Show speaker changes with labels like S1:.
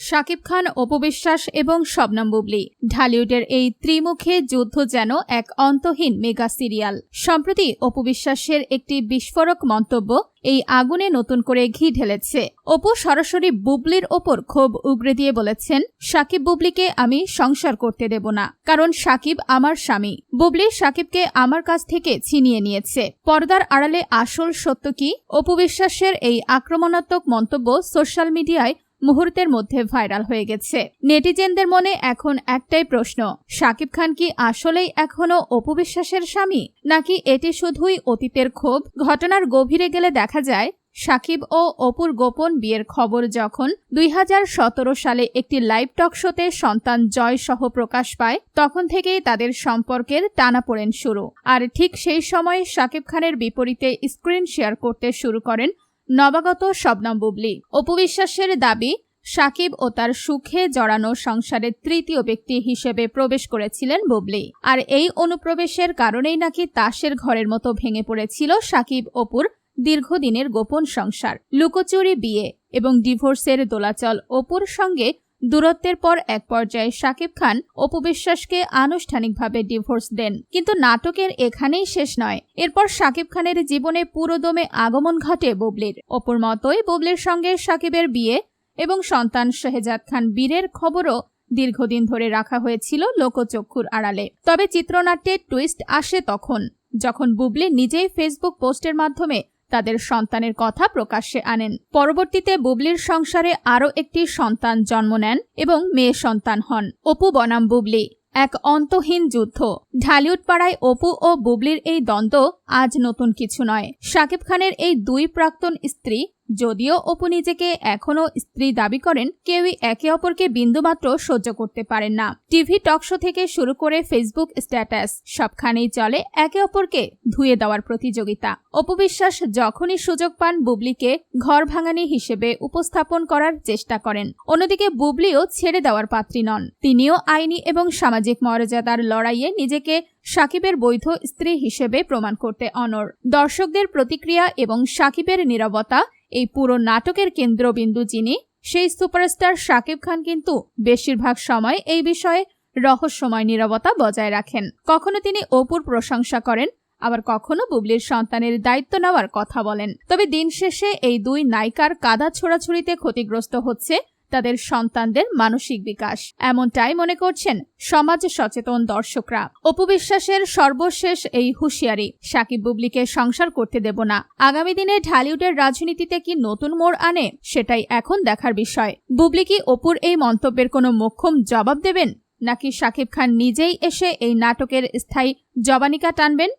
S1: শাকিব খান, অপু বিশ্বাস এবং শবনম বুবলী। ঢালিউডের এই ত্রিমুখী যুদ্ধ যেন এক অন্তহীন মেগা সিরিয়াল। সম্প্রতি অপু বিশ্বাসের একটি বিস্ফোরক মন্তব্য এই আগুনে নতুন করে ঘি ঢেলেছে। অপু সরাসরি বুবলীর ওপর ক্ষোভ উগরে দিয়ে বলেছেন, শাকিব বুবলীকে আমি সংসার করতে দেব না, কারণ শাকিব আমার স্বামী। বুবলী শাকিবকে আমার কাছ থেকে ছিনিয়ে নিয়েছে। পর্দার আড়ালে আসল সত্য কি? অপু বিশ্বাসের এই আক্রমণাত্মক মন্তব্য সোশ্যাল মিডিয়ায় মুহূর্তের মধ্যে ভাইরাল হয়ে গেছে। নেটিজেনদের মনে এখন একটাই প্রশ্ন, শাকিব খান কি আসলেই এখনো অপু বিশ্বাসের স্বামী, নাকি এটি শুধুই অতীতের ক্ষোভ? ঘটনার গভীরে গেলে দেখা যায়, শাকিব ও অপুর গোপন বিয়ের খবর যখন 2017 সালে একটি লাইভ টক শোতে সন্তান জয় সহ প্রকাশ পায়, তখন থেকেই তাদের সম্পর্কের টানাপোড়েন শুরু। আর ঠিক সেই সময় শাকিব খানের বিপরীতে স্ক্রিন শেয়ার করতে শুরু করেন নবাগত শবনম বুবলী। অপু বিশ্বাসের দাবি, শাকিব ও তার সুখে জড়ানো সংসারের তৃতীয় ব্যক্তি হিসেবে প্রবেশ করেছিলেন বুবলী। আর এই অনুপ্রবেশের কারণেই নাকি তাসের ঘরের মতো ভেঙে পড়েছিল শাকিব অপুর দীর্ঘদিনের গোপন সংসার। লুকোচুরি বিয়ে এবং ডিভোর্সের দোলাচল। অপুর সঙ্গে দূরত্বের পর এক পর্যায়ে শাকিব খান অপু বিশ্বাসকে আনুষ্ঠানিকভাবে ডিভোর্স দেন। কিন্তু নাটকের এখানেই শেষ নয়। এরপর শাকিব খানের জীবনে পুরোদমে আগমন ঘটে বুবলীর। অপুর মতোই বুবলীর সঙ্গে শাকিবের বিয়ে এবং সন্তান শেহজাদ খান বীরের খবরও দীর্ঘদিন ধরে রাখা হয়েছিল লোকচক্ষুর আড়ালে। তবে চিত্রনাট্যে টুইস্ট আসে তখন, যখন বুবলী নিজেই ফেসবুক পোস্টের মাধ্যমে তাদের সন্তানের কথা প্রকাশ্যে আনেন। পরবর্তীতে বুবলীর সংসারে আরও একটি সন্তান জন্ম নেন এবং মেয়ে সন্তান হন অপু বনাম বুবলী। এক অন্তহীন যুদ্ধ। ঢালিউড পাড়ায় অপু ও বুবলীর এই দ্বন্দ্ব আজ নতুন কিছু নয়। শাকিব খানের এই দুই প্রাক্তন স্ত্রী, যদিও অপু নিজেকে এখনও স্ত্রী দাবি করেন, কেউই একে অপরকে বিন্দুমাত্র সহ্য করতে পারেন না। টিভি টকশো থেকে শুরু করে ফেসবুক স্ট্যাটাস, সবখানেই চলে একে অপরকে ধুয়ে দেওয়ার প্রতিযোগিতা। অপু বিশ্বাস যখনই সুযোগ পান বুবলীকে ঘর ভাঙানি হিসেবে উপস্থাপন করার চেষ্টা করেন। অন্যদিকে বুবলীও ছেড়ে দেওয়ার পাত্রী নন। তিনিও আইনি এবং সামাজিক মর্যাদার লড়াইয়ে নিজেকে শাকিবের বৈধ স্ত্রী হিসেবে প্রমাণ করতে অনড়। দর্শকদের প্রতিক্রিয়া এবং শাকিবের নীরবতা এই পুরো নাটকের কেন্দ্রবিন্দু। যিনি সেই সুপারস্টার শাকিব খান কিন্তু বেশিরভাগ সময় এই বিষয়ে রহস্যময় নীরবতা বজায় রাখেন। কখনো তিনি অপুর প্রশংসা করেন, আবার কখনো বুবলীর সন্তানের দায়িত্ব নেওয়ার কথা বলেন। তবে দিন শেষে এই দুই নায়িকার কাদা ছোড়াছুড়িতে ক্ষতিগ্রস্ত হচ্ছে তাদের সন্তানদের মানসিক বিকাশ, এমনটাই মনে করছেন সমাজ সচেতন দর্শকরা। অপু বিশ্বাসের সর্বশেষ এই হুঁশিয়ারি, শাকিব বুবলীকে সংসার করতে দেব না, আগামী দিনে ঢালিউডের রাজনীতিতে কি নতুন মোড় আনে, সেটাই এখন দেখার বিষয়। বুবলী কি অপুর এই মন্তব্যের কোনো মোক্ষম জবাব দেবেন, নাকি শাকিব খান নিজেই এসে এই নাটকের স্থায়ী জবানিকা টানবেন?